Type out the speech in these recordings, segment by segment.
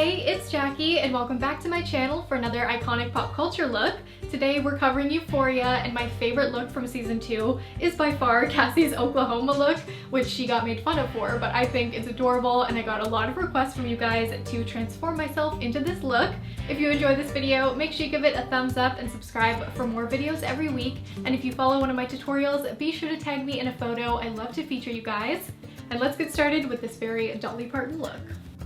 Hi, it's Jackie and welcome back to my channel for another iconic pop culture look. Today we're covering Euphoria, and my favorite look from season 2 is by far Cassie's Oklahoma look, which she got made fun of for, but I think it's adorable and I got a lot of requests from you guys to transform myself into this look. If you enjoyed this video, make sure you give it a thumbs up and subscribe for more videos every week. And if you follow one of my tutorials, be sure to tag me in a photo. I love to feature you guys. And let's get started with this very Dolly Parton look.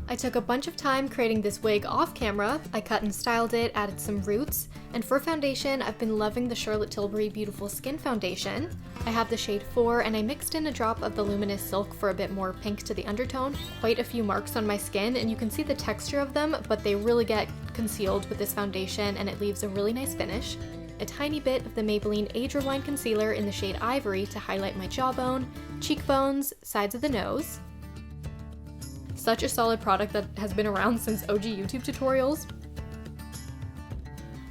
I took a bunch of time creating this wig off camera. I cut and styled it, added some roots, and for foundation, I've been loving the Charlotte Tilbury Beautiful Skin Foundation. I have the shade 4, and I mixed in a drop of the Luminous Silk for a bit more pink to the undertone. Quite a few marks on my skin, and you can see the texture of them, but they really get concealed with this foundation, and it leaves a really nice finish. A tiny bit of the Maybelline Age Rewind Concealer in the shade Ivory to highlight my jawbone, cheekbones, sides of the nose. Such a solid product that has been around since OG YouTube tutorials.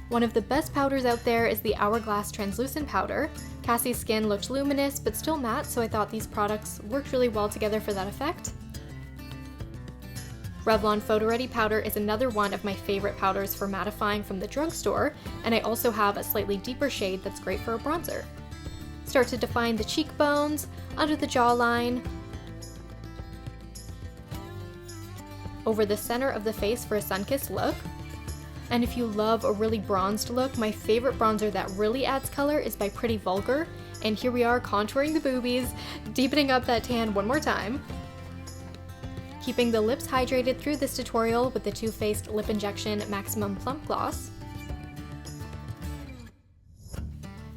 One of the best powders out there is the Hourglass Translucent Powder. Cassie's skin looked luminous but still matte, so I thought these products worked really well together for that effect. Revlon Photo Ready Powder is another one of my favorite powders for mattifying from the drugstore, and I also have a slightly deeper shade that's great for a bronzer. Start to define the cheekbones, under the jawline, over the center of the face for a sun-kissed look. And if you love a really bronzed look, my favorite bronzer that really adds color is by Pretty Vulgar. And here we are contouring the boobies, deepening up that tan one more time. Keeping the lips hydrated through this tutorial with the Too Faced Lip Injection Maximum Plump Gloss.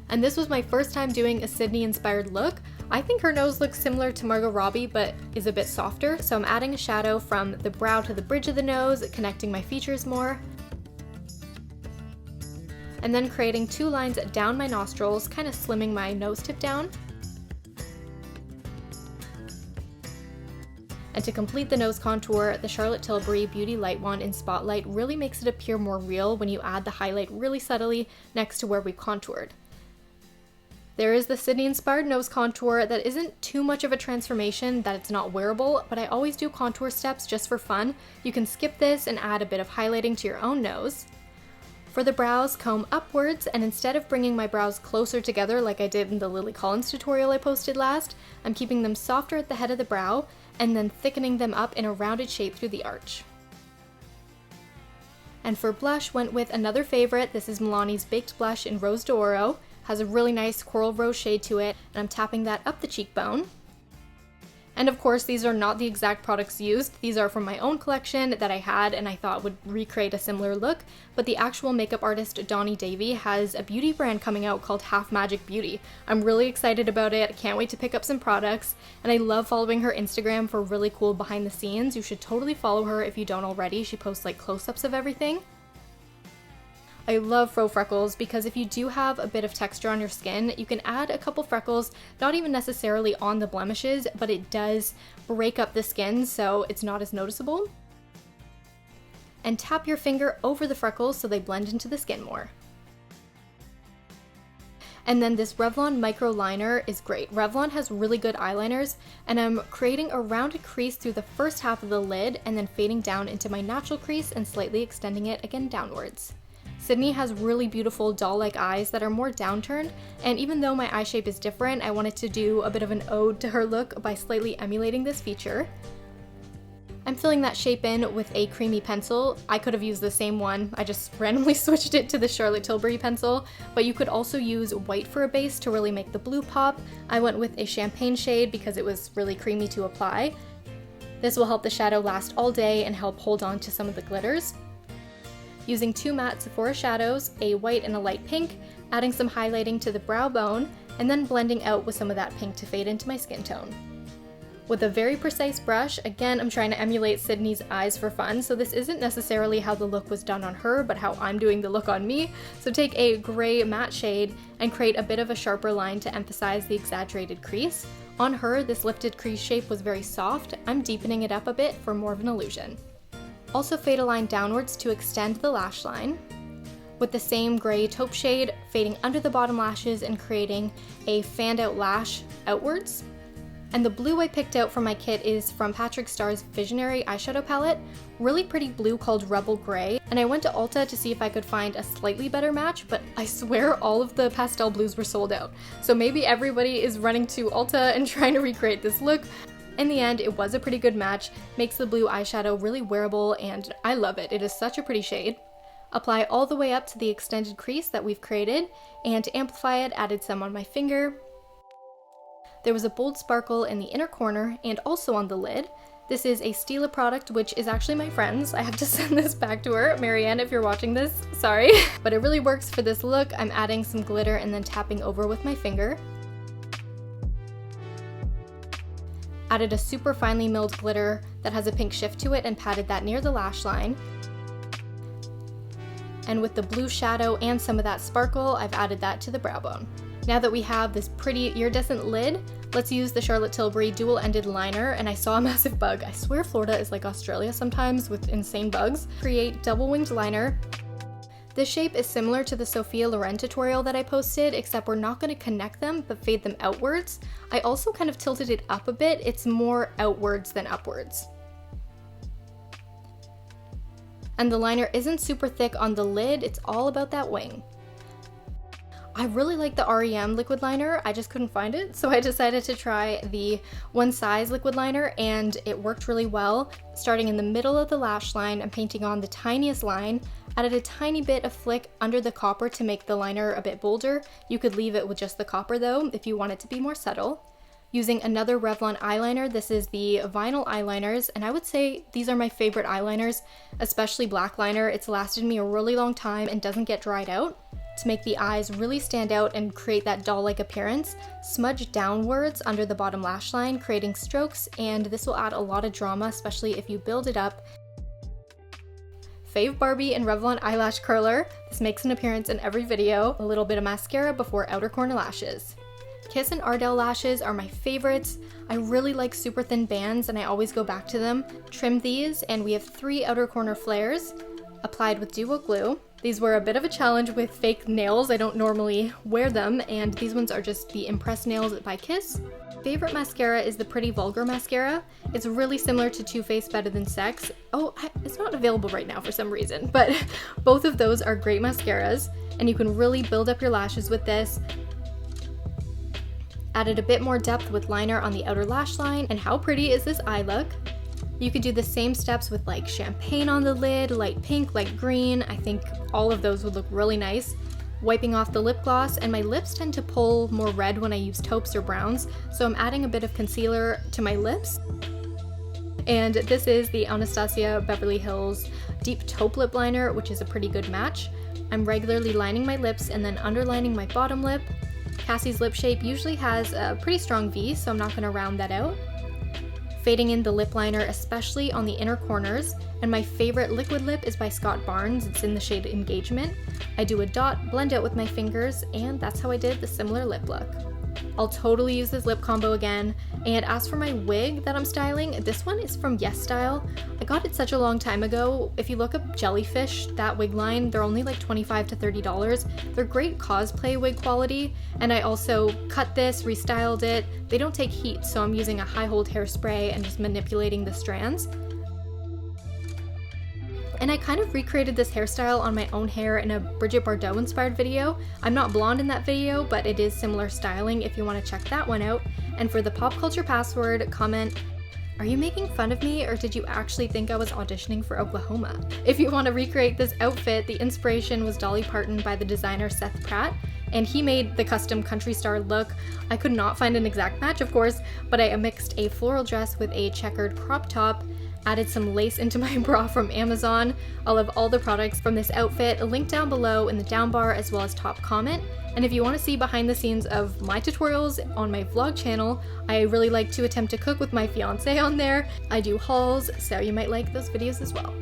And this was my first time doing a Sydney inspired look. I think her nose looks similar to Margot Robbie, but is a bit softer, so I'm adding a shadow from the brow to the bridge of the nose, connecting my features more. And then creating 2 lines down my nostrils, kind of slimming my nose tip down. And to complete the nose contour, the Charlotte Tilbury Beauty Light Wand in Spotlight really makes it appear more real when you add the highlight really subtly next to where we've contoured. There is the Sydney-inspired nose contour that isn't too much of a transformation that it's not wearable, but I always do contour steps just for fun. You can skip this and add a bit of highlighting to your own nose. For the brows, comb upwards, and instead of bringing my brows closer together like I did in the Lily Collins tutorial I posted last, I'm keeping them softer at the head of the brow and then thickening them up in a rounded shape through the arch. And for blush, went with another favorite. This is Milani's Baked Blush in Rose d'Oro. Has a really nice coral rose shade to it, and I'm tapping that up the cheekbone. And of course, these are not the exact products used. These are from my own collection that I had and I thought would recreate a similar look, but the actual makeup artist Donni Davi has a beauty brand coming out called Half Magic Beauty. I'm really excited about it. I can't wait to pick up some products, and I love following her Instagram for really cool behind the scenes. You should totally follow her if you don't already. She posts like close-ups of everything. I love Faux Freckles because if you do have a bit of texture on your skin, you can add a couple freckles, not even necessarily on the blemishes, but it does break up the skin so it's not as noticeable. And tap your finger over the freckles so they blend into the skin more. And then this Revlon Micro Liner is great. Revlon has really good eyeliners, and I'm creating a rounded crease through the first half of the lid and then fading down into my natural crease and slightly extending it again downwards. Sydney has really beautiful doll-like eyes that are more downturned, and even though my eye shape is different, I wanted to do a bit of an ode to her look by slightly emulating this feature. I'm filling that shape in with a creamy pencil. I could have used the same one, I just randomly switched it to the Charlotte Tilbury pencil, but you could also use white for a base to really make the blue pop. I went with a champagne shade because it was really creamy to apply. This will help the shadow last all day and help hold on to some of the glitters. Using 2 matte Sephora shadows, a white and a light pink, adding some highlighting to the brow bone, and then blending out with some of that pink to fade into my skin tone. With a very precise brush, again I'm trying to emulate Sydney's eyes for fun, so this isn't necessarily how the look was done on her, but how I'm doing the look on me. So take a gray matte shade and create a bit of a sharper line to emphasize the exaggerated crease. On her, this lifted crease shape was very soft. I'm deepening it up a bit for more of an illusion. Also fade a line downwards to extend the lash line. With the same gray taupe shade, fading under the bottom lashes and creating a fanned out lash outwards. And the blue I picked out for my kit is from Patrick Starr's Visionary eyeshadow palette. Really pretty blue called Rebel Gray. And I went to Ulta to see if I could find a slightly better match, but I swear all of the pastel blues were sold out. So maybe everybody is running to Ulta and trying to recreate this look. In the end, it was a pretty good match, makes the blue eyeshadow really wearable, and I love it. It is such a pretty shade. Apply all the way up to the extended crease that we've created, and to amplify it, added some on my finger. There was a bold sparkle in the inner corner and also on the lid. This is a Stila product, which is actually my friend's. I have to send this back to her. Marianne, if you're watching this, sorry. But it really works for this look. I'm adding some glitter and then tapping over with my finger. Added a super finely milled glitter that has a pink shift to it and patted that near the lash line. And with the blue shadow and some of that sparkle, I've added that to the brow bone. Now that we have this pretty iridescent lid, let's use the Charlotte Tilbury dual-ended liner, and I saw a massive bug. I swear Florida is like Australia sometimes with insane bugs. Create double-winged liner. This shape is similar to the Sophia Loren tutorial that I posted, except we're not going to connect them, but fade them outwards. I also kind of tilted it up a bit. It's more outwards than upwards. And the liner isn't super thick on the lid, it's all about that wing. I really like the REM liquid liner, I just couldn't find it, so I decided to try the One Size liquid liner, and it worked really well. Starting in the middle of the lash line, I'm painting on the tiniest line, added a tiny bit of flick under the copper to make the liner a bit bolder. You could leave it with just the copper though, if you want it to be more subtle. Using another Revlon eyeliner, this is the Vinyl Eyeliners, and I would say these are my favorite eyeliners, especially black liner. It's lasted me a really long time and doesn't get dried out. To make the eyes really stand out and create that doll-like appearance, smudge downwards under the bottom lash line, creating strokes, and this will add a lot of drama, especially if you build it up. Fave Barbie and Revlon Eyelash Curler. This makes an appearance in every video. A little bit of mascara before outer corner lashes. Kiss and Ardell lashes are my favorites. I really like super thin bands and I always go back to them. Trimmed these and we have 3 outer corner flares. Applied with duo glue. These were a bit of a challenge with fake nails. I don't normally wear them, and these ones are just the Impress nails by Kiss. Favorite mascara is the Pretty Vulgar mascara. It's really similar to Too Faced Better Than Sex. Oh, it's not available right now for some reason, but both of those are great mascaras, and you can really build up your lashes with this. Added a bit more depth with liner on the outer lash line, and how pretty is this eye look? You could do the same steps with like champagne on the lid, light pink, light green. I think all of those would look really nice. Wiping off the lip gloss, and my lips tend to pull more red when I use taupes or browns, so I'm adding a bit of concealer to my lips. And this is the Anastasia Beverly Hills Deep Taupe Lip Liner, which is a pretty good match. I'm regularly lining my lips and then underlining my bottom lip. Cassie's lip shape usually has a pretty strong V, so I'm not going to round that out. Fading in the lip liner, especially on the inner corners, and my favorite liquid lip is by Scott Barnes. It's in the shade Engagement. I do a dot, blend out with my fingers, and that's how I did the similar lip look. I'll totally use this lip combo again. And as for my wig that I'm styling, this one is from Yes Style. I got it such a long time ago. If you look up Jellyfish, that wig line, they're only like $25 to $30. They're great cosplay wig quality, and I also cut this, restyled it. They don't take heat, so I'm using a high hold hairspray and just manipulating the strands. And I kind of recreated this hairstyle on my own hair in a Bridget Bardot inspired video. I'm not blonde in that video, but it is similar styling if you want to check that one out. And for the pop culture password, comment, "Are you making fun of me, or did you actually think I was auditioning for Oklahoma?" If you want to recreate this outfit, the inspiration was Dolly Parton by the designer Seth Pratt, and he made the custom country star look. I could not find an exact match, of course, but I mixed a floral dress with a checkered crop top, added some lace into my bra from Amazon. I'll have all the products from this outfit linked down below in the down bar as well as top comment. And if you want to see behind the scenes of my tutorials on my vlog channel, I really like to attempt to cook with my fiancé on there. I do hauls, so you might like those videos as well.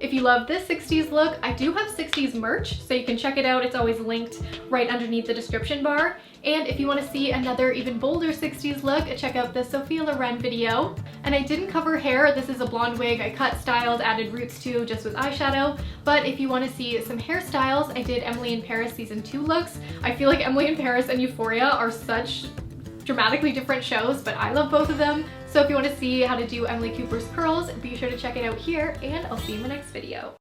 If you love this 60s look, I do have 60s merch, so you can check it out. It's always linked right underneath the description bar. And if you want to see another even bolder 60s look, check out the Sophia Loren video. And I didn't cover hair. This is a blonde wig I cut, styled, added roots to just with eyeshadow. But if you want to see some hairstyles, I did Emily in Paris season 2 looks. I feel like Emily in Paris and Euphoria are such dramatically different shows, but I love both of them. So if you want to see how to do Emily Cooper's curls, be sure to check it out here, and I'll see you in my next video.